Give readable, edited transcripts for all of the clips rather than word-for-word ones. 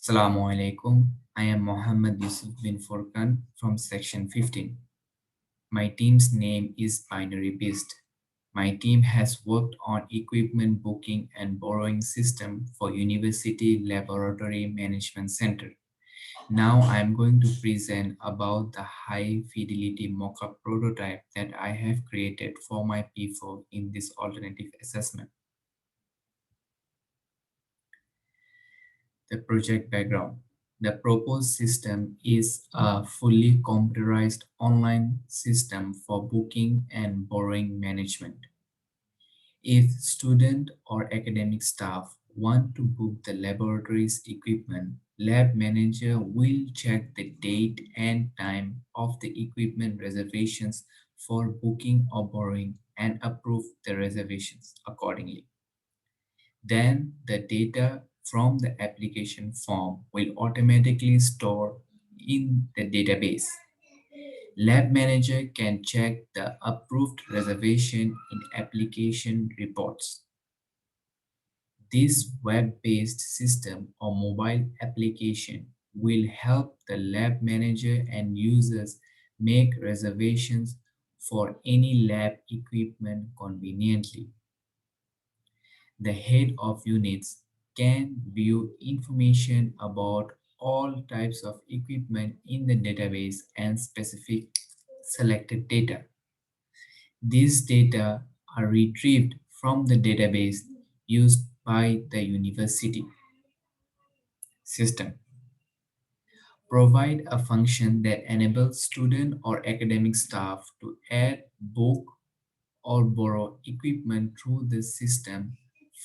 Assalamu alaikum. I am Mohammed Yusuf bin Furkan from Section 15. My team's name is Binary Beast. My team has worked on equipment booking and borrowing system for University Laboratory Management Center. Now I am going to present about the high fidelity mockup prototype that I have created for my P4 in this alternative assessment. The project background. The proposed system is a fully computerized online system for booking and borrowing management. If student or academic staff want to book the laboratory's equipment, lab manager will check the date and time of the equipment reservations for booking or borrowing and approve the reservations accordingly. Then the data from the application form will automatically store in the database. Lab manager can check the approved reservation in application reports. This web-based system or mobile application will help the lab manager and users make reservations for any lab equipment conveniently. The head of units can view information about all types of equipment in the database and specific selected data. These data are retrieved from the database used by the university system. Provide a function that enables student or academic staff to add, book, or borrow equipment through the system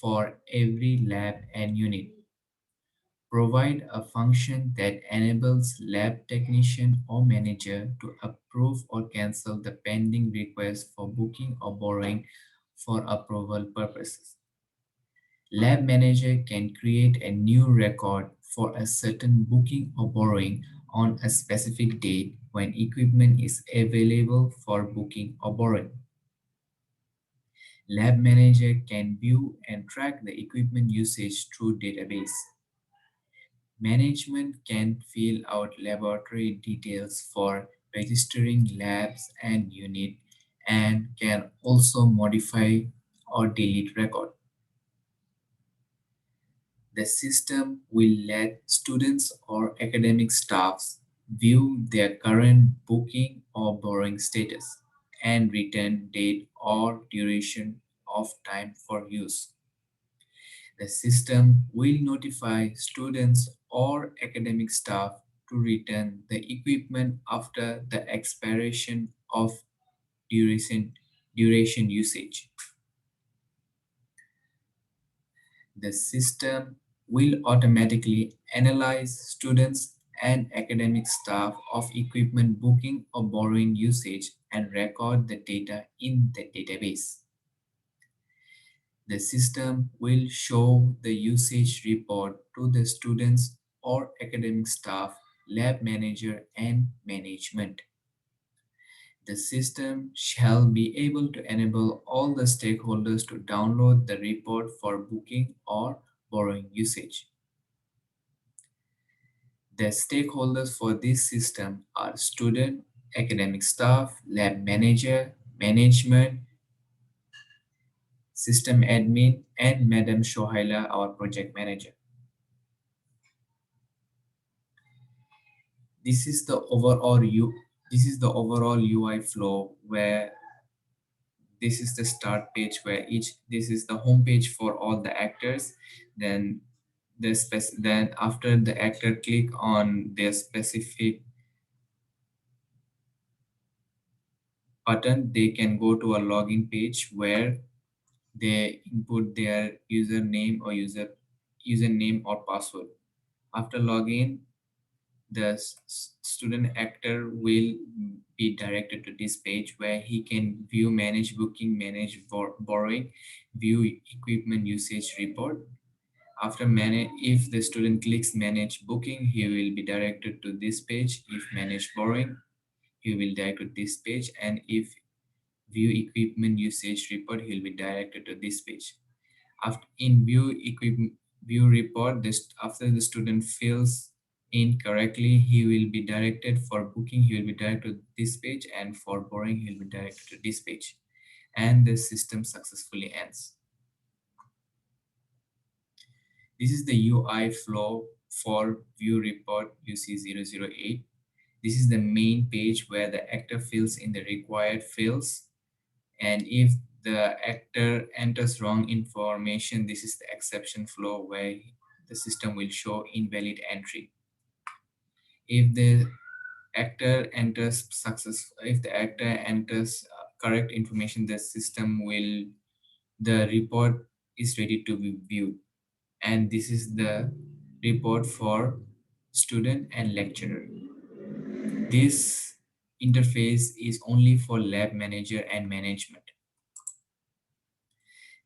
for every lab and unit. Provide a function that enables lab technician or manager to approve or cancel the pending request for booking or borrowing for approval purposes. Lab manager can create a new record for a certain booking or borrowing on a specific date when equipment is available for booking or borrowing. Lab manager can view and track the equipment usage through database. Management can fill out laboratory details for registering labs and unit and can also modify or delete record. The system will let students or academic staffs view their current booking or borrowing status and return date or duration of time for use. The system will notify students or academic staff to return the equipment after the expiration of duration usage. The system will automatically analyze students and academic staff of equipment booking or borrowing usage and record the data in the database. The system will show the usage report to the students or academic staff, lab manager, and management. The system shall be able to enable all the stakeholders to download the report for booking or borrowing usage. The stakeholders for this system are student, academic staff, lab manager, management, system admin, and Madam Shohaila, our project manager. This is the overall UI flow where this is the start page where this is the home page for all the actors. Then then after the actor click on their specific button, they can go to a login page where they input their username or password. After login, the student actor will be directed to this page where he can view manage booking, manage borrowing, view equipment usage report. After manage, if the student clicks manage booking, he will be directed to this page. If manage borrowing, he will direct to this page, and if view equipment usage report, he will be directed to this page. After in view equipment view report, this after the student fills in correctly, he will be directed for booking, he will be directed to this page, and for borrowing, he will be directed to this page, and the system successfully ends. This is the UI flow for view report UC008. This is the main page where the actor fills in the required fields, and if the actor enters wrong information, this is the exception flow where the system will show invalid entry. If the if the actor enters correct information, the system will, the report is ready to be viewed. And this is the report for student and lecturer. This interface is only for lab manager and management.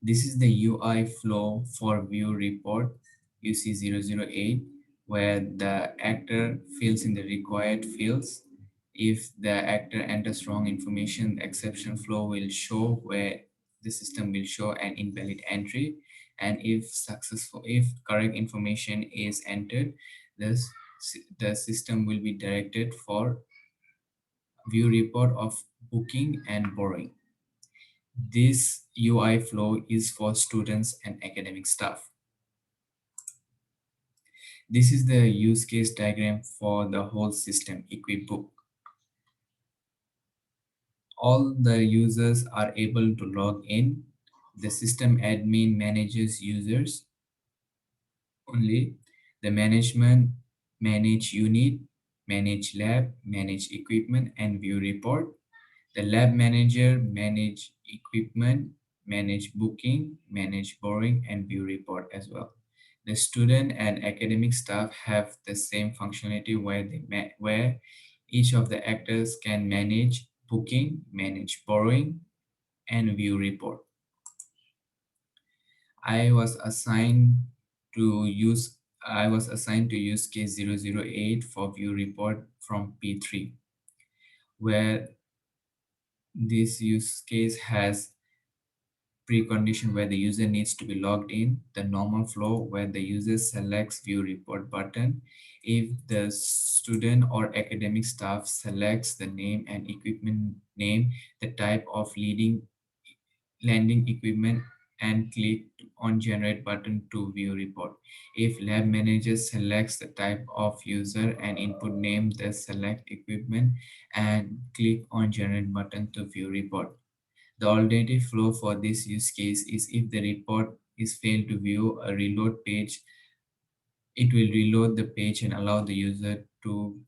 This is the UI flow for view report UC008, where the actor fills in the required fields. If the actor enters wrong information, the exception flow will show where the system will show an invalid entry. And if correct information is entered, the system will be directed for view report of booking and borrowing. This UI flow is for students and academic staff. This is the use case diagram for the whole system EquipBook. All the users are able to log in. The system admin manages users only. The management manage unit, manage lab, manage equipment, and view report. The lab manager manage equipment, manage booking, manage borrowing, and view report as well. The student and academic staff have the same functionality where each of the actors can manage booking, manage borrowing, and view report. I was assigned to use I was assigned to use case 008 for view report from P3, where this use case has precondition where the user needs to be logged in, the normal flow where the user selects view report button. If the student or academic staff selects the name and equipment name, the type of landing equipment, and click on generate button to view report. If lab manager selects the type of user and input name, the select equipment, and click on generate button to view report. The alternative flow for this use case is if the report is failed to view a reload page, it will reload the page and allow the user to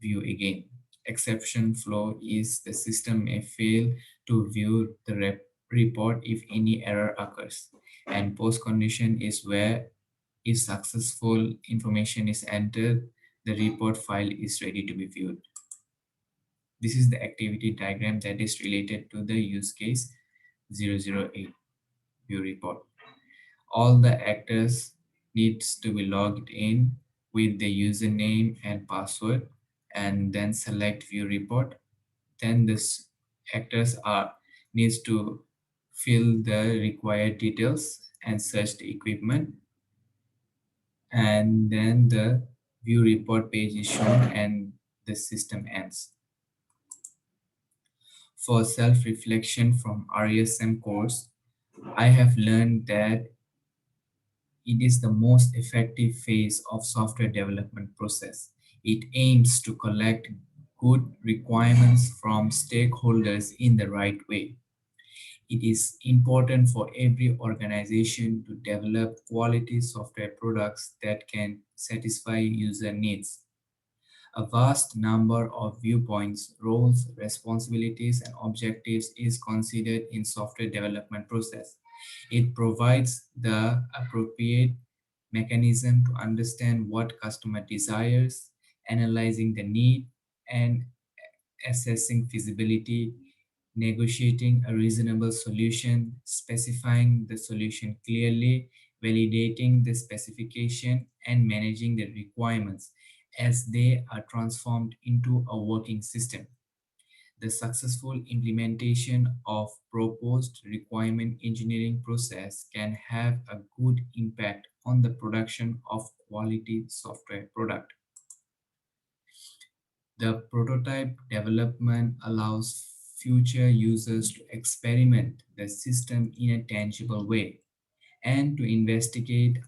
view again. Exception flow is the system may fail to view the report if any error occurs. And post condition is where if successful information is entered, the report file is ready to be viewed. This is the activity diagram that is related to the use case 008 view report. All the actors needs to be logged in with the username and password, and then select view report. Then this actors are needs to fill the required details and search the equipment, and then the view report page is shown and the system ends. For self-reflection from RESM course, I have learned that it is the most effective phase of software development process. It aims to collect good requirements from stakeholders in the right way. It is important for every organization to develop quality software products that can satisfy user needs. A vast number of viewpoints, roles, responsibilities, and objectives is considered in software development process. It provides the appropriate mechanism to understand what customer desires, analyzing the need, and assessing feasibility, negotiating a reasonable solution, specifying the solution clearly, validating the specification, and managing the requirements as they are transformed into a working system. The successful implementation of proposed requirement engineering process can have a good impact on the production of quality software product. The prototype development allows future users to experiment the system in a tangible way and to investigate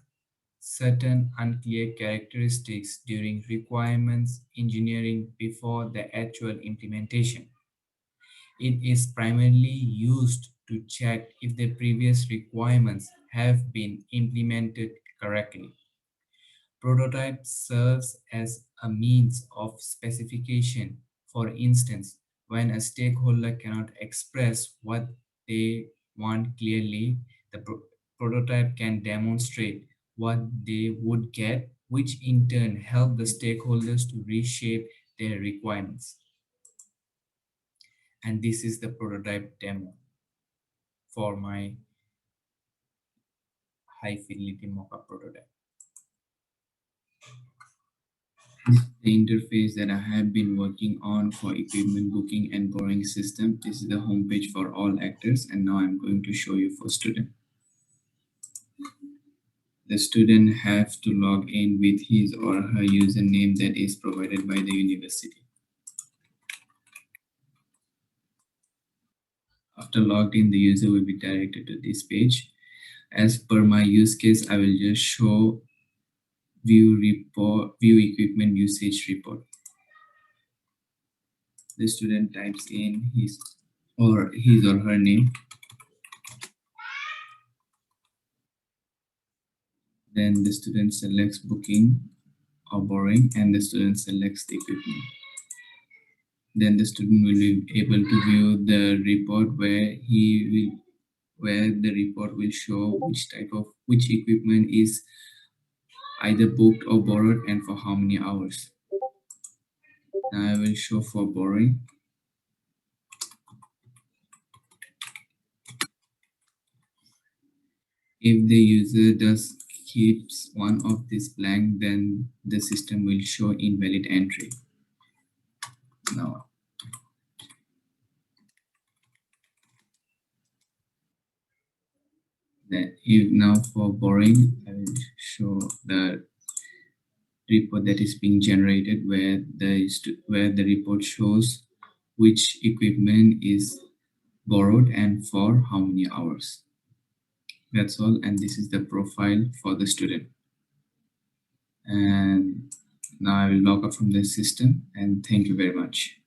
certain unclear characteristics during requirements engineering before the actual implementation. It is primarily used to check if the previous requirements have been implemented correctly. Prototype serves as a means of specification. For instance, when a stakeholder cannot express what they want clearly, the prototype can demonstrate what they would get, which in turn help the stakeholders to reshape their requirements. And this is the prototype demo for my high fidelity mockup prototype. The interface that I have been working on for equipment booking and borrowing system. This is the homepage for all actors, and now I'm going to show you for student. The student have to log in with his or her username that is provided by the university. After logged in, the user will be directed to this page. As per my use case, I will just show view equipment usage report. The student types in his or her name. Then the student selects booking or borrowing, and the student selects the equipment. Then the student will be able to view the report where the report will show which equipment is either booked or borrowed and for how many hours. Now I will show for borrowing. If the user does keeps one of this blank, then the system will show invalid entry. Now now for borrowing, I will show the report that is being generated where the report shows which equipment is borrowed and for how many hours. That's all, and this is the profile for the student. And now I will log out from the system, and thank you very much.